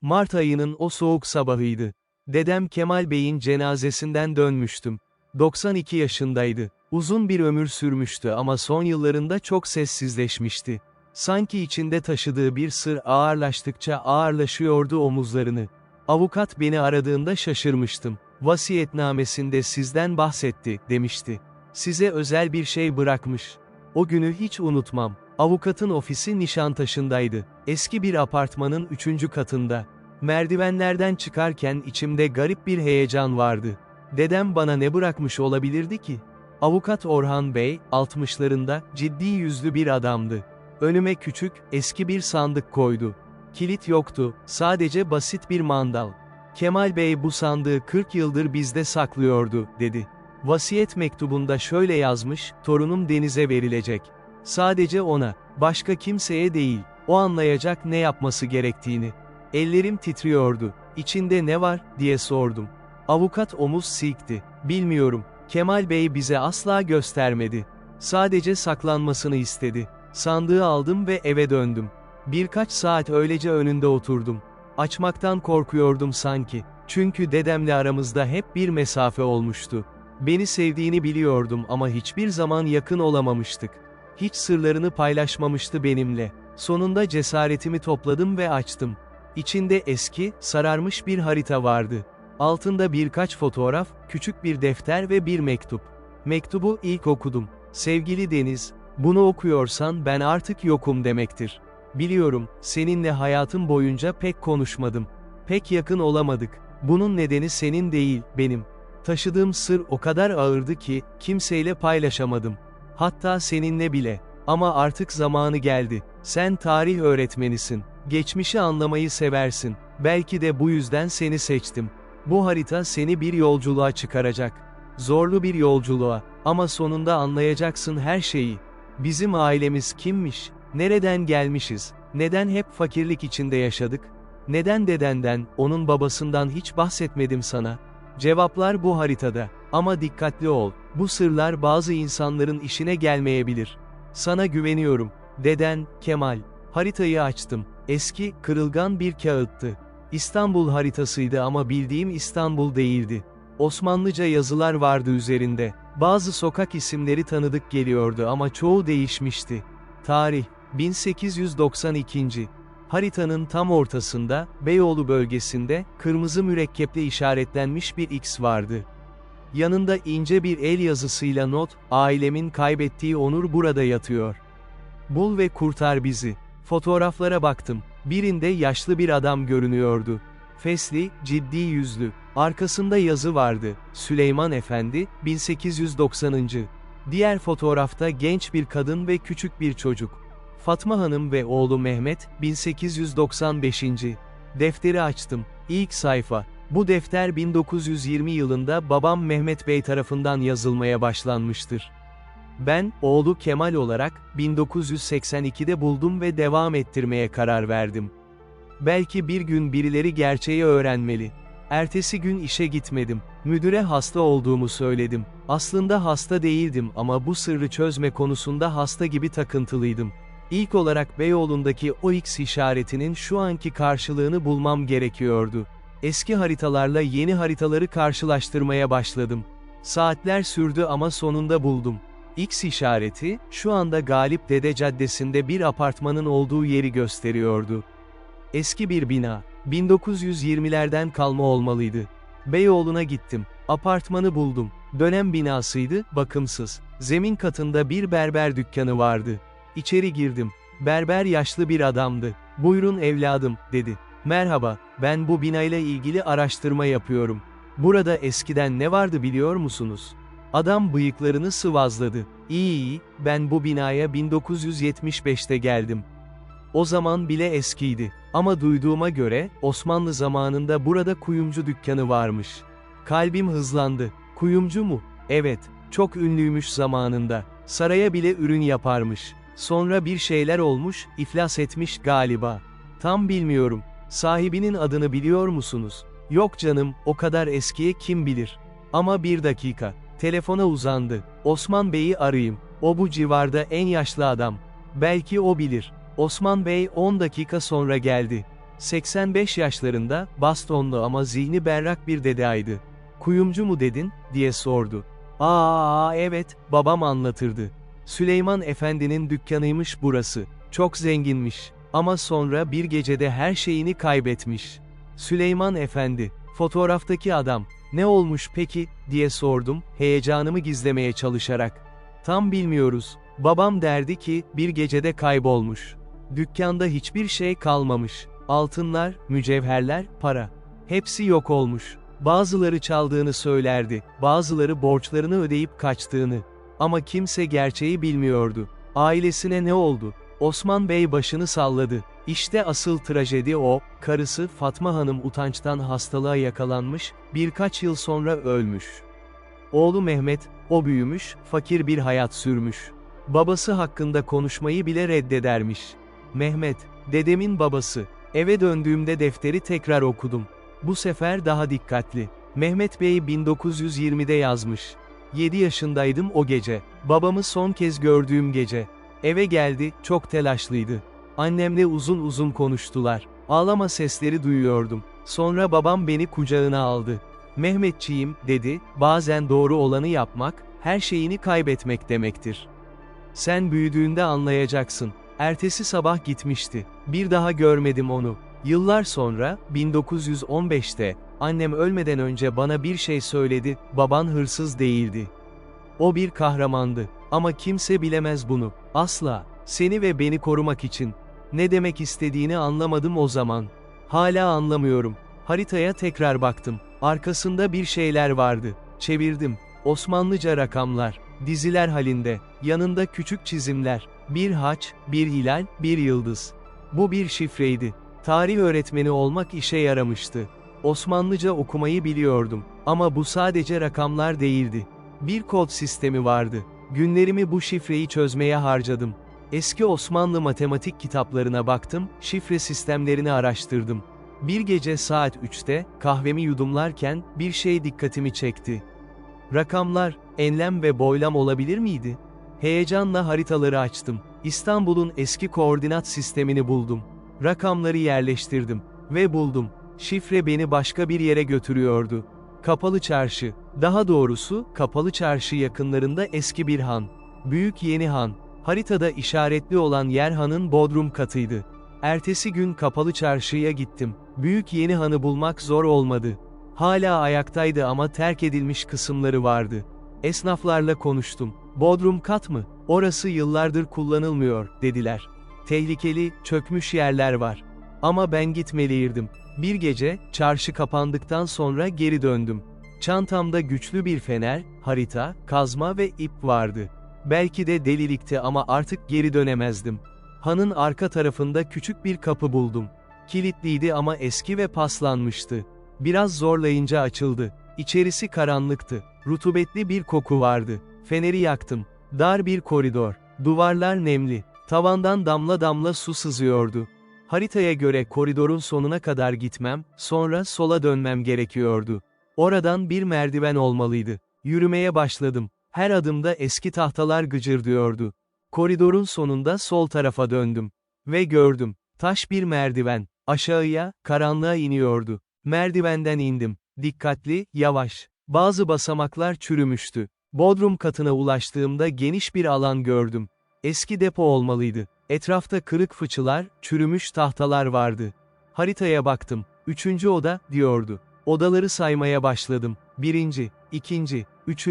Mart ayının o soğuk sabahıydı. Dedem Kemal Bey'in cenazesinden dönmüştüm. 92 yaşındaydı. Uzun bir ömür sürmüştü ama son yıllarında çok sessizleşmişti. Sanki içinde taşıdığı bir sır ağırlaştıkça ağırlaşıyordu omuzlarını. Avukat beni aradığında şaşırmıştım. Vasiyetnamesinde sizden bahsetti, demişti. Size özel bir şey bırakmış. O günü hiç unutmam. Avukatın ofisi Nişantaşı'ndaydı. Eski bir apartmanın 3. katında. Merdivenlerden çıkarken içimde garip bir heyecan vardı. Dedem bana ne bırakmış olabilirdi ki? Avukat Orhan Bey, 60'larında, ciddi yüzlü bir adamdı. Önüme küçük, eski bir sandık koydu. Kilit yoktu, sadece basit bir mandal. Kemal Bey bu sandığı 40 yıldır bizde saklıyordu, dedi. Vasiyet mektubunda şöyle yazmış, torunum Deniz'e verilecek. Sadece ona, başka kimseye değil, o anlayacak ne yapması gerektiğini. Ellerim titriyordu. İçinde ne var, diye sordum. Avukat omuz silkti. Bilmiyorum, Kemal Bey bize asla göstermedi. Sadece saklanmasını istedi. Sandığı aldım ve eve döndüm. Birkaç saat öylece önünde oturdum. Açmaktan korkuyordum sanki. Çünkü dedemle aramızda hep bir mesafe olmuştu. Beni sevdiğini biliyordum ama hiçbir zaman yakın olamamıştık. Hiç sırlarını paylaşmamıştı benimle. Sonunda cesaretimi topladım ve açtım. İçinde eski, sararmış bir harita vardı. Altında birkaç fotoğraf, küçük bir defter ve bir mektup. Mektubu ilk okudum. Sevgili Deniz, bunu okuyorsan ben artık yokum demektir. Biliyorum, seninle hayatım boyunca pek konuşmadım. Pek yakın olamadık. Bunun nedeni senin değil, benim. Taşıdığım sır o kadar ağırdı ki, kimseyle paylaşamadım. Hatta seninle bile. Ama artık zamanı geldi. Sen tarih öğretmenisin. Geçmişi anlamayı seversin. Belki de bu yüzden seni seçtim. Bu harita seni bir yolculuğa çıkaracak. Zorlu bir yolculuğa. Ama sonunda anlayacaksın her şeyi. Bizim ailemiz kimmiş? Nereden gelmişiz? Neden hep fakirlik içinde yaşadık? Neden dedenden, onun babasından hiç bahsetmedim sana? Cevaplar bu haritada. Ama dikkatli ol. Bu sırlar bazı insanların işine gelmeyebilir. Sana güveniyorum. Deden, Kemal. Haritayı açtım. Eski, kırılgan bir kağıttı. İstanbul haritasıydı ama bildiğim İstanbul değildi. Osmanlıca yazılar vardı üzerinde. Bazı sokak isimleri tanıdık geliyordu ama çoğu değişmişti. Tarih, 1892. Haritanın tam ortasında, Beyoğlu bölgesinde, kırmızı mürekkeple işaretlenmiş bir X vardı. Yanında ince bir el yazısıyla not, ailemin kaybettiği onur burada yatıyor. Bul ve kurtar bizi. Fotoğraflara baktım. Birinde yaşlı bir adam görünüyordu. Fesli, ciddi yüzlü. Arkasında yazı vardı. Süleyman Efendi, 1890. Diğer fotoğrafta genç bir kadın ve küçük bir çocuk. Fatma Hanım ve oğlu Mehmet, 1895. Defteri açtım. İlk sayfa. Bu defter 1920 yılında babam Mehmet Bey tarafından yazılmaya başlanmıştır. Ben, oğlu Kemal olarak, 1982'de buldum ve devam ettirmeye karar verdim. Belki bir gün birileri gerçeği öğrenmeli. Ertesi gün işe gitmedim. Müdüre hasta olduğumu söyledim. Aslında hasta değildim ama bu sırrı çözme konusunda hasta gibi takıntılıydım. İlk olarak Beyoğlu'ndaki o X işaretinin şu anki karşılığını bulmam gerekiyordu. Eski haritalarla yeni haritaları karşılaştırmaya başladım. Saatler sürdü ama sonunda buldum. X işareti, şu anda Galip Dede Caddesi'nde bir apartmanın olduğu yeri gösteriyordu. Eski bir bina, 1920'lerden kalma olmalıydı. Beyoğlu'na gittim, apartmanı buldum. Dönem binasıydı, bakımsız. Zemin katında bir berber dükkanı vardı. İçeri girdim. Berber yaşlı bir adamdı. "Buyurun evladım," dedi. "Merhaba, ben bu binayla ilgili araştırma yapıyorum. Burada eskiden ne vardı biliyor musunuz?" Adam bıyıklarını sıvazladı. İyi, ben bu binaya 1975'te geldim. O zaman bile eskiydi. Ama duyduğuma göre, Osmanlı zamanında burada kuyumcu dükkanı varmış. Kalbim hızlandı. Kuyumcu mu? Evet, çok ünlüymüş zamanında. Saraya bile ürün yaparmış. Sonra bir şeyler olmuş, iflas etmiş galiba. Tam bilmiyorum. Sahibinin adını biliyor musunuz? Yok canım, o kadar eskiye kim bilir? Ama bir dakika. Telefona uzandı. Osman Bey'i arayayım. O bu civarda en yaşlı adam. Belki o bilir. Osman Bey 10 dakika sonra geldi. 85 yaşlarında, bastonlu ama zihni berrak bir dedeydi. Kuyumcu mu dedin, diye sordu. Evet, babam anlatırdı. Süleyman Efendi'nin dükkanıymış burası. Çok zenginmiş. Ama sonra bir gecede her şeyini kaybetmiş. Süleyman Efendi, fotoğraftaki adam, ne olmuş peki, diye sordum, heyecanımı gizlemeye çalışarak. Tam bilmiyoruz. Babam derdi ki, bir gecede kaybolmuş. Dükkanda hiçbir şey kalmamış. Altınlar, mücevherler, para. Hepsi yok olmuş. Bazıları çaldığını söylerdi, bazıları borçlarını ödeyip kaçtığını. Ama kimse gerçeği bilmiyordu. Ailesine ne oldu? Osman Bey başını salladı. İşte asıl trajedi o, karısı Fatma Hanım utançtan hastalığa yakalanmış, birkaç yıl sonra ölmüş. Oğlu Mehmet, o büyümüş, fakir bir hayat sürmüş. Babası hakkında konuşmayı bile reddedermiş. Mehmet, dedemin babası. Eve döndüğümde defteri tekrar okudum. Bu sefer daha dikkatli. Mehmet Bey 1920'de yazmış. 7 yaşındaydım o gece. Babamı son kez gördüğüm gece. Eve geldi, çok telaşlıydı. Annemle uzun uzun konuştular. Ağlama sesleri duyuyordum. Sonra babam beni kucağına aldı. Mehmetçiğim, dedi, bazen doğru olanı yapmak, her şeyini kaybetmek demektir. Sen büyüdüğünde anlayacaksın. Ertesi sabah gitmişti. Bir daha görmedim onu. Yıllar sonra, 1915'te, annem ölmeden önce bana bir şey söyledi, baban hırsız değildi. O bir kahramandı. Ama kimse bilemez bunu. Asla. Seni ve beni korumak için. Ne demek istediğini anlamadım o zaman. Hala anlamıyorum. Haritaya tekrar baktım. Arkasında bir şeyler vardı. Çevirdim. Osmanlıca rakamlar. Diziler halinde. Yanında küçük çizimler. Bir haç, bir hilal, bir yıldız. Bu bir şifreydi. Tarih öğretmeni olmak işe yaramıştı. Osmanlıca okumayı biliyordum. Ama bu sadece rakamlar değildi. Bir kod sistemi vardı. Günlerimi bu şifreyi çözmeye harcadım. Eski Osmanlı matematik kitaplarına baktım, şifre sistemlerini araştırdım. Bir gece saat 3'te, kahvemi yudumlarken, bir şey dikkatimi çekti. Rakamlar, enlem ve boylam olabilir miydi? Heyecanla haritaları açtım. İstanbul'un eski koordinat sistemini buldum. Rakamları yerleştirdim. Ve buldum. Şifre beni başka bir yere götürüyordu. Kapalı Çarşı. Daha doğrusu, Kapalı Çarşı yakınlarında eski bir han. Büyük Yeni Han. Haritada işaretli olan yer hanın bodrum katıydı. Ertesi gün Kapalı Çarşı'ya gittim. Büyük Yeni Han'ı bulmak zor olmadı. Hala ayaktaydı ama terk edilmiş kısımları vardı. Esnaflarla konuştum. Bodrum kat mı? Orası yıllardır kullanılmıyor, dediler. Tehlikeli, çökmüş yerler var. Ama ben gitmeliydim. Bir gece, çarşı kapandıktan sonra geri döndüm. Çantamda güçlü bir fener, harita, kazma ve ip vardı. Belki de delilikti ama artık geri dönemezdim. Hanın arka tarafında küçük bir kapı buldum. Kilitliydi ama eski ve paslanmıştı. Biraz zorlayınca açıldı. İçerisi karanlıktı. Rutubetli bir koku vardı. Feneri yaktım. Dar bir koridor. Duvarlar nemli. Tavandan damla damla su sızıyordu. Haritaya göre koridorun sonuna kadar gitmem, sonra sola dönmem gerekiyordu. Oradan bir merdiven olmalıydı. Yürümeye başladım. Her adımda eski tahtalar gıcırdıyordu. Koridorun sonunda sol tarafa döndüm. Ve gördüm. Taş bir merdiven. Aşağıya, karanlığa iniyordu. Merdivenden indim. Dikkatli, yavaş. Bazı basamaklar çürümüştü. Bodrum katına ulaştığımda geniş bir alan gördüm. Eski depo olmalıydı. Etrafta kırık fıçılar, çürümüş tahtalar vardı. Haritaya baktım. 3. oda, diyordu. Odaları saymaya başladım. 1. 2. 3.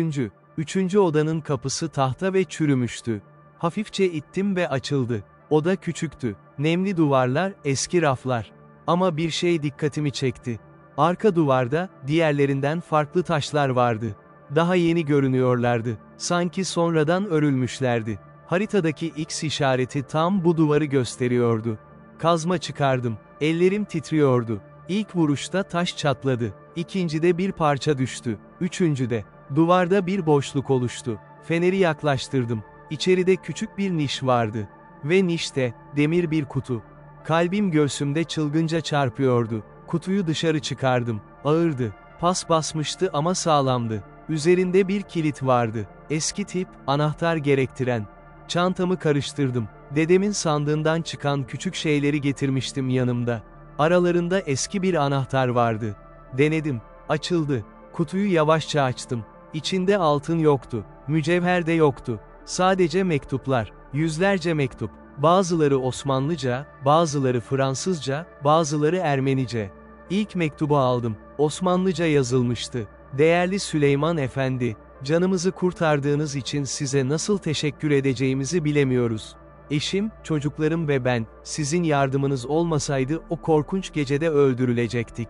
3. odanın kapısı tahta ve çürümüştü. Hafifçe ittim ve açıldı. Oda küçüktü. Nemli duvarlar, eski raflar. Ama bir şey dikkatimi çekti. Arka duvarda, diğerlerinden farklı taşlar vardı. Daha yeni görünüyorlardı. Sanki sonradan örülmüşlerdi. Haritadaki X işareti tam bu duvarı gösteriyordu. Kazma çıkardım. Ellerim titriyordu. İlk vuruşta taş çatladı. İkincide bir parça düştü. Üçüncüde. Duvarda bir boşluk oluştu. Feneri yaklaştırdım. İçeride küçük bir niş vardı. Ve nişte, demir bir kutu. Kalbim göğsümde çılgınca çarpıyordu. Kutuyu dışarı çıkardım. Ağırdı. Pas basmıştı ama sağlamdı. Üzerinde bir kilit vardı. Eski tip, anahtar gerektiren. Çantamı karıştırdım. Dedemin sandığından çıkan küçük şeyleri getirmiştim yanımda. Aralarında eski bir anahtar vardı. Denedim. Açıldı. Kutuyu yavaşça açtım. İçinde altın yoktu. Mücevher de yoktu. Sadece mektuplar. Yüzlerce mektup. Bazıları Osmanlıca, bazıları Fransızca, bazıları Ermenice. İlk mektubu aldım. Osmanlıca yazılmıştı. Değerli Süleyman Efendi, canımızı kurtardığınız için size nasıl teşekkür edeceğimizi bilemiyoruz. Eşim, çocuklarım ve ben, sizin yardımınız olmasaydı o korkunç gecede öldürülecektik.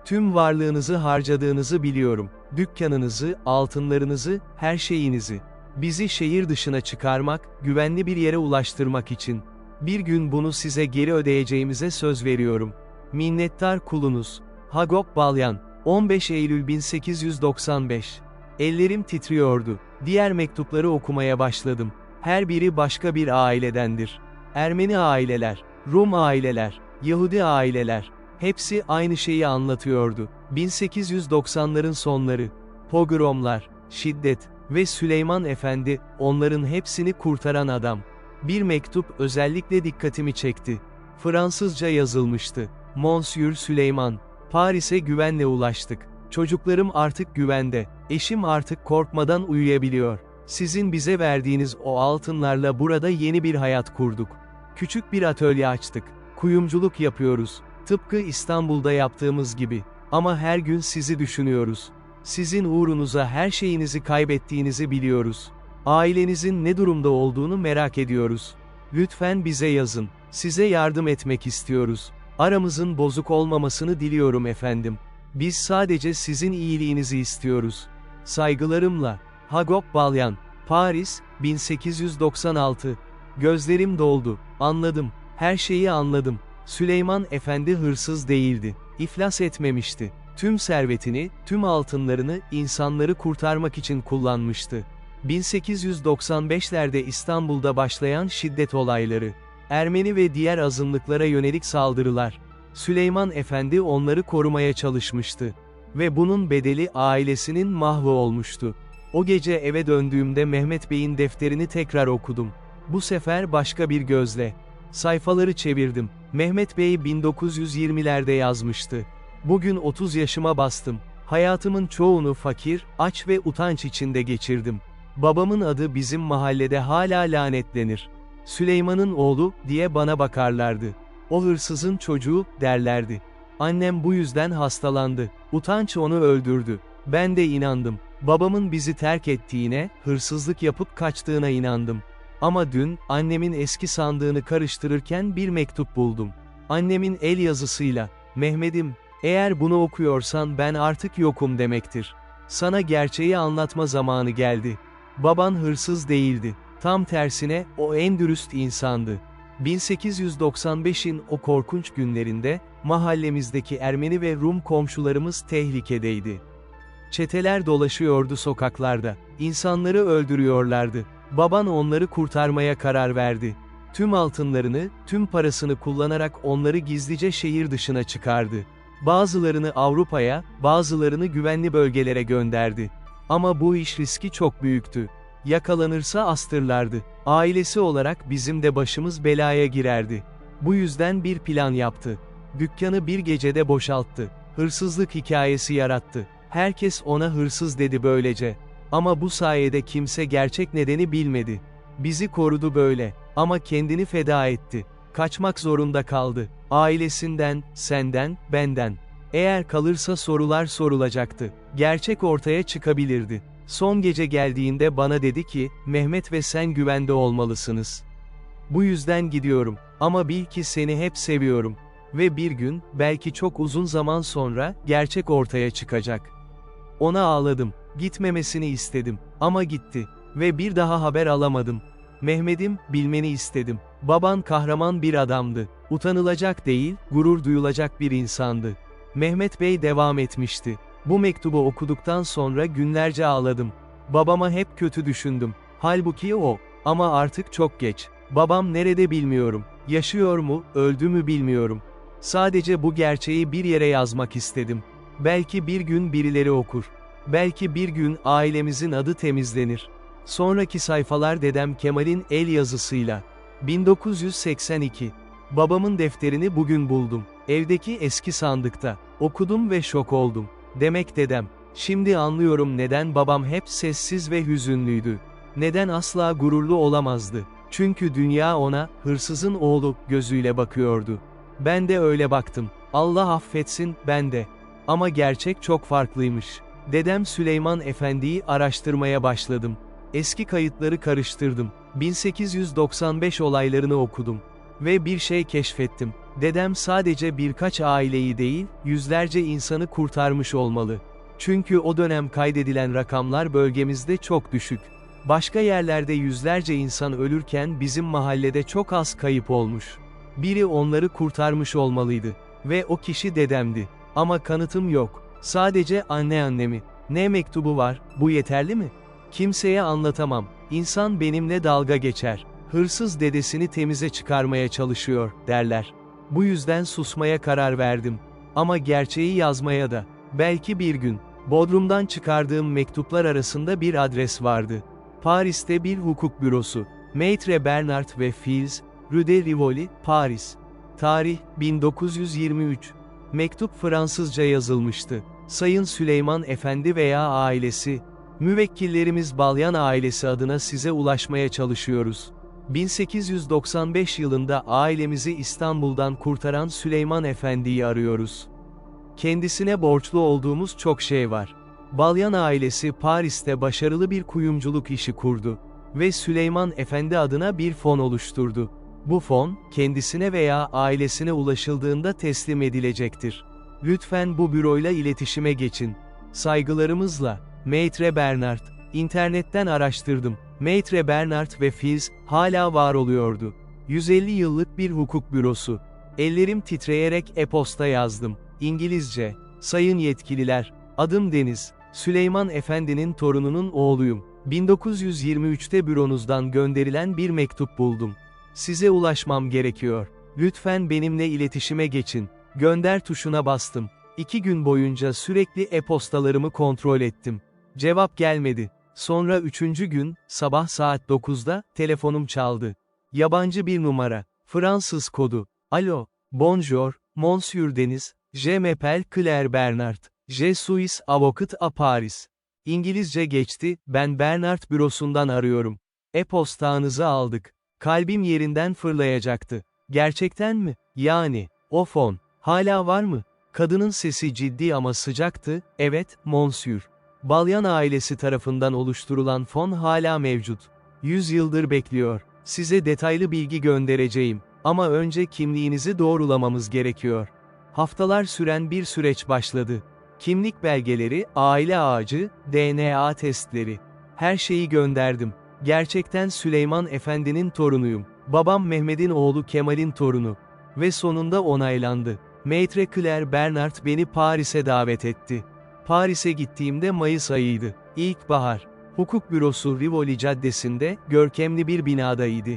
Tüm varlığınızı harcadığınızı biliyorum. Dükkanınızı, altınlarınızı, her şeyinizi. Bizi şehir dışına çıkarmak, güvenli bir yere ulaştırmak için. Bir gün bunu size geri ödeyeceğimize söz veriyorum. Minnettar kulunuz. Hagop Balyan, 15 Eylül 1895. Ellerim titriyordu. Diğer mektupları okumaya başladım. Her biri başka bir ailedendir. Ermeni aileler, Rum aileler, Yahudi aileler. Hepsi aynı şeyi anlatıyordu. 1890'ların sonları. Pogromlar, şiddet ve Süleyman Efendi, onların hepsini kurtaran adam. Bir mektup özellikle dikkatimi çekti. Fransızca yazılmıştı. Monsieur Süleyman, Paris'e güvenle ulaştık. Çocuklarım artık güvende. Eşim artık korkmadan uyuyabiliyor. Sizin bize verdiğiniz o altınlarla burada yeni bir hayat kurduk. Küçük bir atölye açtık. Kuyumculuk yapıyoruz. Tıpkı İstanbul'da yaptığımız gibi. Ama her gün sizi düşünüyoruz. Sizin uğrunuza her şeyinizi kaybettiğinizi biliyoruz. Ailenizin ne durumda olduğunu merak ediyoruz. Lütfen bize yazın. Size yardım etmek istiyoruz. Aramızın bozuk olmamasını diliyorum efendim. Biz sadece sizin iyiliğinizi istiyoruz. Saygılarımla. Hagop Balyan, Paris, 1896. Gözlerim doldu. Anladım. Her şeyi anladım. Süleyman Efendi hırsız değildi. İflas etmemişti. Tüm servetini, tüm altınlarını insanları kurtarmak için kullanmıştı. 1895'lerde İstanbul'da başlayan şiddet olayları, Ermeni ve diğer azınlıklara yönelik saldırılar. Süleyman Efendi onları korumaya çalışmıştı. Ve bunun bedeli ailesinin mahvı olmuştu. O gece eve döndüğümde Mehmet Bey'in defterini tekrar okudum. Bu sefer başka bir gözle. Sayfaları çevirdim. Mehmet Bey 1920'lerde yazmıştı. Bugün 30 yaşıma bastım. Hayatımın çoğunu fakir, aç ve utanç içinde geçirdim. Babamın adı bizim mahallede hala lanetlenir. Süleyman'ın oğlu, diye bana bakarlardı. O hırsızın çocuğu, derlerdi. Annem bu yüzden hastalandı. Utanç onu öldürdü. Ben de inandım. Babamın bizi terk ettiğine, hırsızlık yapıp kaçtığına inandım. Ama dün, annemin eski sandığını karıştırırken bir mektup buldum. Annemin el yazısıyla, Mehmet'im, eğer bunu okuyorsan ben artık yokum demektir. Sana gerçeği anlatma zamanı geldi. Baban hırsız değildi. Tam tersine, o en dürüst insandı. 1895'in o korkunç günlerinde, mahallemizdeki Ermeni ve Rum komşularımız tehlikedeydi. Çeteler dolaşıyordu sokaklarda. İnsanları öldürüyorlardı. Baban onları kurtarmaya karar verdi. Tüm altınlarını, tüm parasını kullanarak onları gizlice şehir dışına çıkardı. Bazılarını Avrupa'ya, bazılarını güvenli bölgelere gönderdi. Ama bu iş riski çok büyüktü. Yakalanırsa astırlardı. Ailesi olarak bizim de başımız belaya girerdi. Bu yüzden bir plan yaptı. Dükkanı bir gecede boşalttı. Hırsızlık hikayesi yarattı. Herkes ona hırsız dedi böylece. Ama bu sayede kimse gerçek nedeni bilmedi. Bizi korudu böyle. Ama kendini feda etti. Kaçmak zorunda kaldı. Ailesinden, senden, benden. Eğer kalırsa sorular sorulacaktı. Gerçek ortaya çıkabilirdi. Son gece geldiğinde bana dedi ki, Mehmet ve sen güvende olmalısınız. Bu yüzden gidiyorum. Ama bil ki seni hep seviyorum. Ve bir gün, belki çok uzun zaman sonra, gerçek ortaya çıkacak. Ona ağladım. Gitmemesini istedim. Ama gitti. Ve bir daha haber alamadım. Mehmet'im, bilmeni istedim. Baban kahraman bir adamdı. Utanılacak değil, gurur duyulacak bir insandı. Mehmet Bey devam etmişti. Bu mektubu okuduktan sonra günlerce ağladım. Babama hep kötü düşündüm. Halbuki o. Ama artık çok geç. Babam nerede bilmiyorum. Yaşıyor mu, öldü mü bilmiyorum. Sadece bu gerçeği bir yere yazmak istedim. Belki bir gün birileri okur. Belki bir gün ailemizin adı temizlenir. Sonraki sayfalar dedem Kemal'in el yazısıyla. 1982. Babamın defterini bugün buldum. Evdeki eski sandıkta. Okudum ve şok oldum. Demek dedem. Şimdi anlıyorum neden babam hep sessiz ve hüzünlüydü. Neden asla gururlu olamazdı. Çünkü dünya ona, hırsızın oğlu, gözüyle bakıyordu. Ben de öyle baktım. Allah affetsin, ben de. Ama gerçek çok farklıymış. Dedem Süleyman Efendi'yi araştırmaya başladım. Eski kayıtları karıştırdım. 1895 olaylarını okudum. Ve bir şey keşfettim. Dedem sadece birkaç aileyi değil, yüzlerce insanı kurtarmış olmalı. Çünkü o dönem kaydedilen rakamlar bölgemizde çok düşük. Başka yerlerde yüzlerce insan ölürken bizim mahallede çok az kayıp olmuş. Biri onları kurtarmış olmalıydı. Ve o kişi dedemdi. Ama kanıtım yok. Sadece anneannemi. Ne mektubu var, bu yeterli mi? Kimseye anlatamam. İnsan benimle dalga geçer. Hırsız dedesini temize çıkarmaya çalışıyor, derler. Bu yüzden susmaya karar verdim. Ama gerçeği yazmaya da. Belki bir gün. Bodrum'dan çıkardığım mektuplar arasında bir adres vardı. Paris'te bir hukuk bürosu. Maître Bernard ve Fils, Rue de Rivoli, Paris. Tarih, 1923. Mektup Fransızca yazılmıştı. Sayın Süleyman Efendi veya ailesi, müvekkillerimiz Balyan ailesi adına size ulaşmaya çalışıyoruz. 1895 yılında ailemizi İstanbul'dan kurtaran Süleyman Efendi'yi arıyoruz. Kendisine borçlu olduğumuz çok şey var. Balyan ailesi Paris'te başarılı bir kuyumculuk işi kurdu ve Süleyman Efendi adına bir fon oluşturdu. Bu fon, kendisine veya ailesine ulaşıldığında teslim edilecektir. Lütfen bu büroyla iletişime geçin. Saygılarımızla, Maître Bernard. İnternetten araştırdım. Maître Bernard ve Fils, hala var oluyordu. 150 yıllık bir hukuk bürosu. Ellerim titreyerek e-posta yazdım. İngilizce. Sayın yetkililer, adım Deniz. Süleyman Efendi'nin torununun oğluyum. 1923'te büronuzdan gönderilen bir mektup buldum. Size ulaşmam gerekiyor. Lütfen benimle iletişime geçin. Gönder tuşuna bastım. 2 gün boyunca sürekli e-postalarımı kontrol ettim. Cevap gelmedi. Sonra 3. gün, sabah saat 9'da, telefonum çaldı. Yabancı bir numara. Fransız kodu. Alo, bonjour, Monsieur Deniz, je m'appelle Claire Bernard. Je suis avocat à Paris. İngilizce geçti, ben Bernard bürosundan arıyorum. E-postanızı aldık. Kalbim yerinden fırlayacaktı. Gerçekten mi? Yani, o fon. Hala var mı? Kadının sesi ciddi ama sıcaktı, evet, Monsieur. Balyan ailesi tarafından oluşturulan fon hala mevcut. 100 yıldır bekliyor. Size detaylı bilgi göndereceğim. Ama önce kimliğinizi doğrulamamız gerekiyor. Haftalar süren bir süreç başladı. Kimlik belgeleri, aile ağacı, DNA testleri. Her şeyi gönderdim. Gerçekten Süleyman Efendi'nin torunuyum. Babam Mehmet'in oğlu Kemal'in torunu. Ve sonunda onaylandı. Maître Claire Bernard beni Paris'e davet etti. Paris'e gittiğimde Mayıs ayıydı. İlkbahar. Hukuk bürosu Rivoli Caddesi'nde, görkemli bir binadaydı.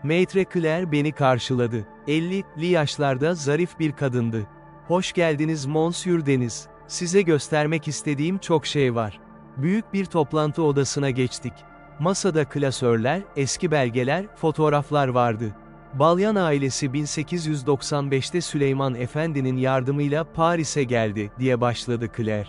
Maître Claire beni karşıladı. 50'li yaşlarda zarif bir kadındı. Hoş geldiniz Monsieur Deniz. Size göstermek istediğim çok şey var. Büyük bir toplantı odasına geçtik. Masada klasörler, eski belgeler, fotoğraflar vardı. Balyan ailesi 1895'te Süleyman Efendi'nin yardımıyla Paris'e geldi, diye başladı Claire.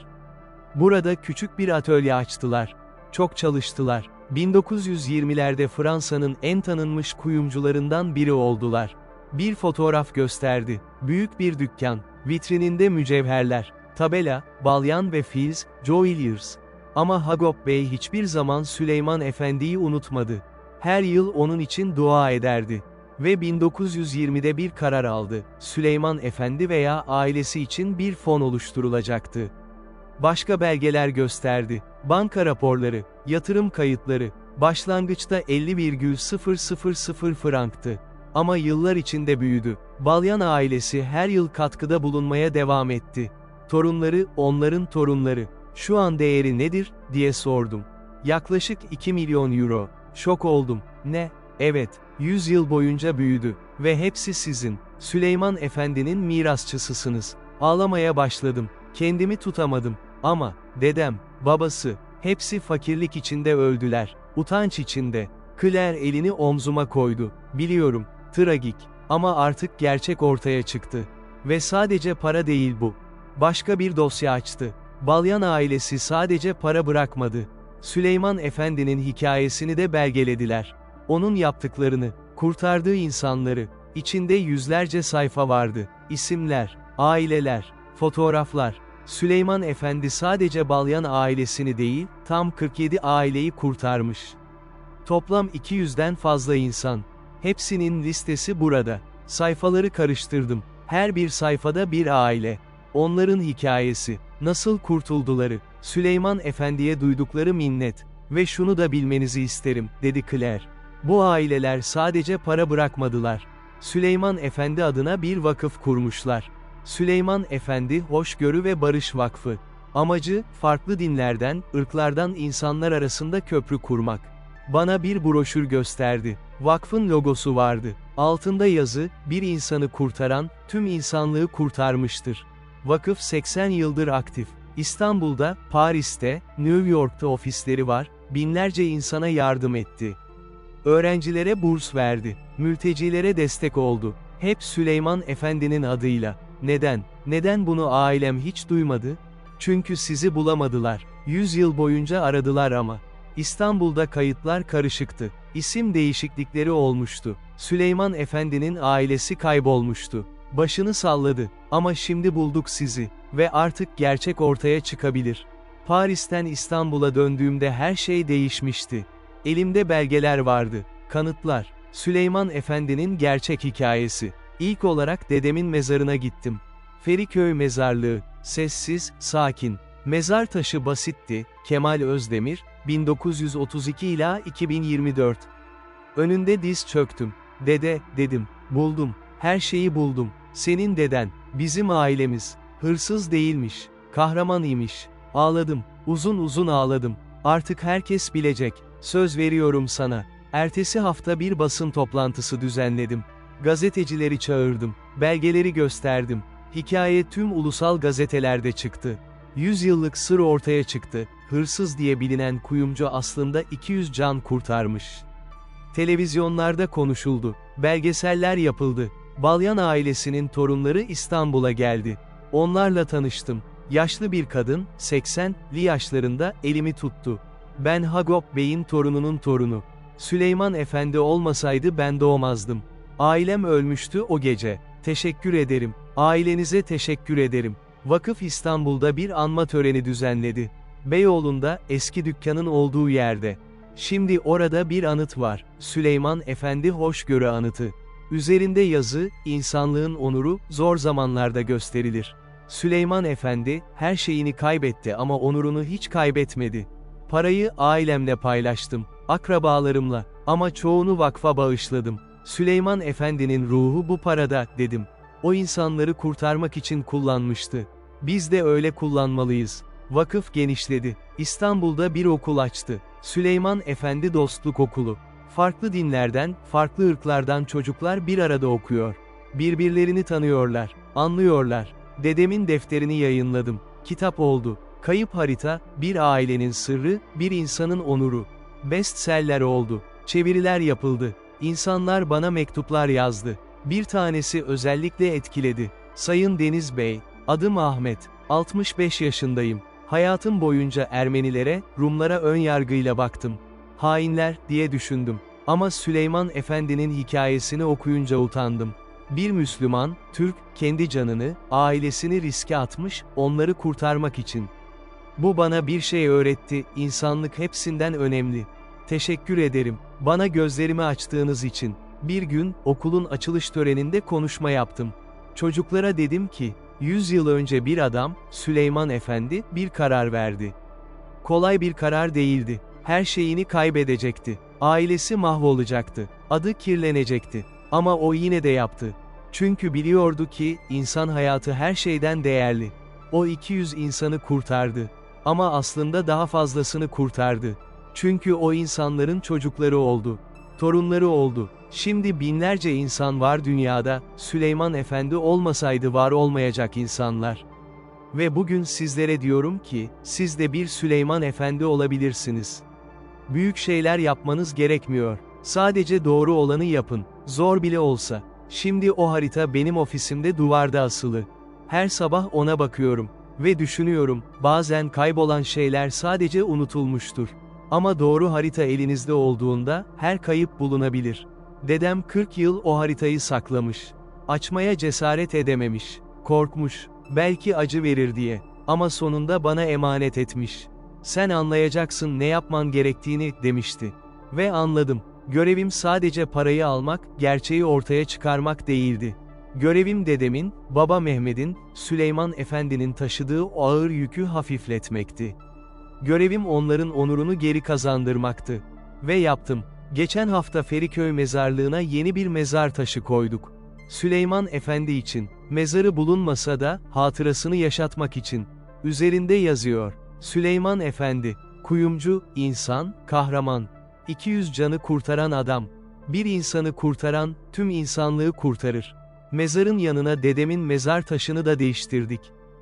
Burada küçük bir atölye açtılar. Çok çalıştılar. 1920'lerde Fransa'nın en tanınmış kuyumcularından biri oldular. Bir fotoğraf gösterdi. Büyük bir dükkan. Vitrininde mücevherler. Tabela, Balyan ve Fils, Joailliers. Ama Hagop Bey hiçbir zaman Süleyman Efendi'yi unutmadı. Her yıl onun için dua ederdi. Ve 1920'de bir karar aldı. Süleyman Efendi veya ailesi için bir fon oluşturulacaktı. Başka belgeler gösterdi. Banka raporları, yatırım kayıtları. Başlangıçta 50,000 franktı. Ama yıllar içinde büyüdü. Balyan ailesi her yıl katkıda bulunmaya devam etti. Torunları, onların torunları. Şu an değeri nedir, diye sordum. Yaklaşık 2 milyon euro. Şok oldum. Ne? Evet, 100 yıl boyunca büyüdü. Ve hepsi sizin. Süleyman Efendi'nin mirasçısısınız. Ağlamaya başladım. Kendimi tutamadım. Ama, dedem, babası, hepsi fakirlik içinde öldüler. Utanç içinde. Claire elini omzuma koydu. Biliyorum, tragik. Ama artık gerçek ortaya çıktı. Ve sadece para değil bu. Başka bir dosya açtı. Balyan ailesi sadece para bırakmadı. Süleyman Efendi'nin hikayesini de belgelediler. Onun yaptıklarını, kurtardığı insanları, içinde yüzlerce sayfa vardı. İsimler, aileler, fotoğraflar. Süleyman Efendi sadece Balyan ailesini değil, tam 47 aileyi kurtarmış. Toplam 200'den fazla insan. Hepsinin listesi burada. Sayfaları karıştırdım. Her bir sayfada bir aile. Onların hikayesi, nasıl kurtulduları, Süleyman Efendi'ye duydukları minnet. Ve şunu da bilmenizi isterim, dedi Claire. Bu aileler sadece para bırakmadılar. Süleyman Efendi adına bir vakıf kurmuşlar. Süleyman Efendi Hoşgörü ve Barış Vakfı. Amacı, farklı dinlerden, ırklardan insanlar arasında köprü kurmak. Bana bir broşür gösterdi. Vakfın logosu vardı. Altında yazı, bir insanı kurtaran, tüm insanlığı kurtarmıştır. Vakıf 80 yıldır aktif. İstanbul'da, Paris'te, New York'ta ofisleri var, binlerce insana yardım etti. Öğrencilere burs verdi. Mültecilere destek oldu. Hep Süleyman Efendi'nin adıyla. Neden? Neden bunu ailem hiç duymadı? Çünkü sizi bulamadılar. 100 yıl boyunca aradılar ama. İstanbul'da kayıtlar karışıktı. İsim değişiklikleri olmuştu. Süleyman Efendi'nin ailesi kaybolmuştu. Başını salladı. Ama şimdi bulduk sizi. Ve artık gerçek ortaya çıkabilir. Paris'ten İstanbul'a döndüğümde her şey değişmişti. Elimde belgeler vardı. Kanıtlar. Süleyman Efendi'nin gerçek hikayesi. İlk olarak dedemin mezarına gittim. Feriköy Mezarlığı. Sessiz, sakin. Mezar taşı basitti. Kemal Özdemir, 1932 ila 2024. Önünde diz çöktüm. Dede, dedim. Buldum. Her şeyi buldum. Senin deden, bizim ailemiz. Hırsız değilmiş. Kahramanıymış. Ağladım. Uzun uzun ağladım. Artık herkes bilecek. Söz veriyorum sana. Ertesi hafta bir basın toplantısı düzenledim. Gazetecileri çağırdım. Belgeleri gösterdim. Hikaye tüm ulusal gazetelerde çıktı. 100 yıllık sır ortaya çıktı. Hırsız diye bilinen kuyumcu aslında 200 can kurtarmış. Televizyonlarda konuşuldu. Belgeseller yapıldı. Balyan ailesinin torunları İstanbul'a geldi. Onlarla tanıştım. Yaşlı bir kadın, 80'li yaşlarında, elimi tuttu. Ben Hagop Bey'in torununun torunu. Süleyman Efendi olmasaydı ben doğmazdım. Ailem ölmüştü o gece. Teşekkür ederim. Ailenize teşekkür ederim. Vakıf İstanbul'da bir anma töreni düzenledi. Beyoğlu'nda, eski dükkanın olduğu yerde. Şimdi orada bir anıt var. Süleyman Efendi Hoşgörü Anıtı. Üzerinde yazı, insanlığın onuru, zor zamanlarda gösterilir. Süleyman Efendi, her şeyini kaybetti ama onurunu hiç kaybetmedi. Parayı ailemle paylaştım, akrabalarımla, ama çoğunu vakfa bağışladım. Süleyman Efendi'nin ruhu bu parada, dedim. O insanları kurtarmak için kullanmıştı. Biz de öyle kullanmalıyız. Vakıf genişledi. İstanbul'da bir okul açtı. Süleyman Efendi Dostluk Okulu. Farklı dinlerden, farklı ırklardan çocuklar bir arada okuyor. Birbirlerini tanıyorlar, anlıyorlar. Dedemin defterini yayınladım. Kitap oldu. Kayıp Harita, bir ailenin sırrı, bir insanın onuru. Bestseller oldu. Çeviriler yapıldı. İnsanlar bana mektuplar yazdı. Bir tanesi özellikle etkiledi. Sayın Deniz Bey, adım Ahmet, 65 yaşındayım. Hayatım boyunca Ermenilere, Rumlara ön yargıyla baktım. Hainler, diye düşündüm. Ama Süleyman Efendi'nin hikayesini okuyunca utandım. Bir Müslüman, Türk, kendi canını, ailesini riske atmış, onları kurtarmak için. Bu bana bir şey öğretti, insanlık hepsinden önemli. Teşekkür ederim, bana gözlerimi açtığınız için. Bir gün, okulun açılış töreninde konuşma yaptım. Çocuklara dedim ki, 100 yıl önce bir adam, Süleyman Efendi, bir karar verdi. Kolay bir karar değildi. Her şeyini kaybedecekti. Ailesi mahvolacaktı. Adı kirlenecekti. Ama o yine de yaptı. Çünkü biliyordu ki, insan hayatı her şeyden değerli. O 200 insanı kurtardı. Ama aslında daha fazlasını kurtardı. Çünkü o insanların çocukları oldu. Torunları oldu. Şimdi binlerce insan var dünyada, Süleyman Efendi olmasaydı var olmayacak insanlar. Ve bugün sizlere diyorum ki, siz de bir Süleyman Efendi olabilirsiniz. Büyük şeyler yapmanız gerekmiyor. Sadece doğru olanı yapın, zor bile olsa. Şimdi o harita benim ofisimde duvarda asılı. Her sabah ona bakıyorum. Ve düşünüyorum, bazen kaybolan şeyler sadece unutulmuştur. Ama doğru harita elinizde olduğunda, her kayıp bulunabilir. Dedem 40 yıl o haritayı saklamış. Açmaya cesaret edememiş. Korkmuş. Belki acı verir diye. Ama sonunda bana emanet etmiş. Sen anlayacaksın ne yapman gerektiğini, demişti. Ve anladım. Görevim sadece parayı almak, gerçeği ortaya çıkarmak değildi. Görevim dedemin, baba Mehmet'in, Süleyman Efendi'nin taşıdığı o ağır yükü hafifletmekti. Görevim onların onurunu geri kazandırmaktı. Ve yaptım. Geçen hafta Feriköy mezarlığına yeni bir mezar taşı koyduk. Süleyman Efendi için, mezarı bulunmasa da, hatırasını yaşatmak için. Üzerinde yazıyor, Süleyman Efendi, kuyumcu, insan, kahraman. 200 canı kurtaran adam. Bir insanı kurtaran, tüm insanlığı kurtarır. Mezarın yanına dedemin mezar taşını da değiştirdik.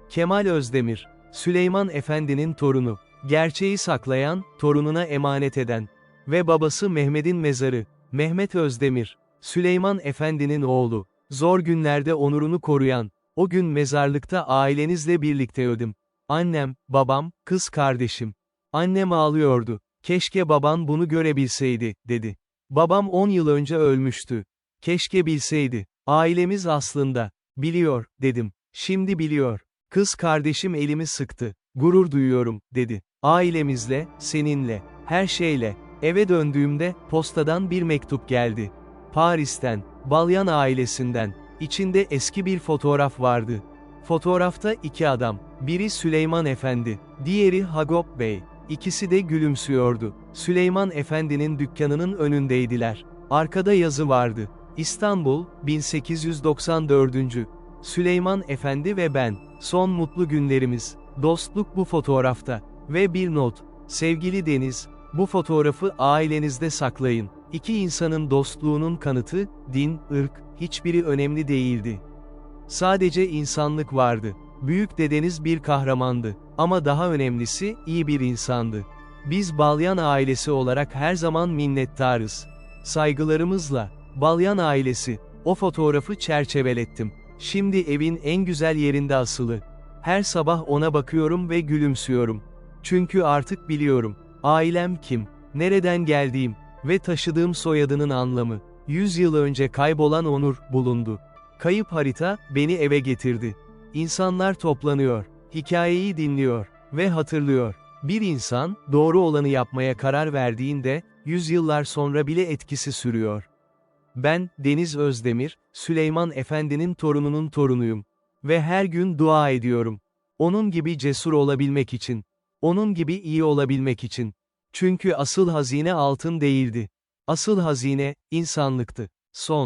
Kemal Özdemir, Süleyman Efendi'nin torunu. Gerçeği saklayan, torununa emanet eden. Ve babası Mehmet'in mezarı. Mehmet Özdemir, Süleyman Efendi'nin oğlu. Zor günlerde onurunu koruyan. O gün mezarlıkta ailenizle birlikte ödüm. Annem, babam, kız kardeşim. Annem ağlıyordu. Keşke baban bunu görebilseydi, dedi. Babam 10 yıl önce ölmüştü. Keşke bilseydi. Ailemiz aslında. Biliyor, dedim. Şimdi biliyor. Kız kardeşim elimi sıktı. Gurur duyuyorum, dedi. Ailemizle, seninle, her şeyle. Eve döndüğümde, postadan bir mektup geldi. Paris'ten, Balyan ailesinden. İçinde eski bir fotoğraf vardı. Fotoğrafta iki adam. Biri Süleyman Efendi, diğeri Hagop Bey. İkisi de gülümsüyordu. Süleyman Efendi'nin dükkanının önündeydiler. Arkada yazı vardı. İstanbul, 1894. Süleyman Efendi ve ben. Son mutlu günlerimiz. Dostluk bu fotoğrafta. Ve bir not. Sevgili Deniz, bu fotoğrafı ailenizde saklayın. İki insanın dostluğunun kanıtı, din, ırk, hiçbiri önemli değildi. Sadece insanlık vardı. Büyük dedeniz bir kahramandı. Ama daha önemlisi, iyi bir insandı. Biz Balyan ailesi olarak her zaman minnettarız. Saygılarımızla, Balyan ailesi, o fotoğrafı çerçevelettim. Şimdi evin en güzel yerinde asılı. Her sabah ona bakıyorum ve gülümsüyorum. Çünkü artık biliyorum. Ailem kim, nereden geldiğim ve taşıdığım soyadının anlamı. 100 yıl önce kaybolan onur, bulundu. Kayıp harita, beni eve getirdi. İnsanlar toplanıyor, hikayeyi dinliyor ve hatırlıyor. Bir insan, doğru olanı yapmaya karar verdiğinde, yüzyıllar sonra bile etkisi sürüyor. Ben, Deniz Özdemir, Süleyman Efendi'nin torununun torunuyum. Ve her gün dua ediyorum. Onun gibi cesur olabilmek için. Onun gibi iyi olabilmek için. Çünkü asıl hazine altın değildi. Asıl hazine, insanlıktı. Son.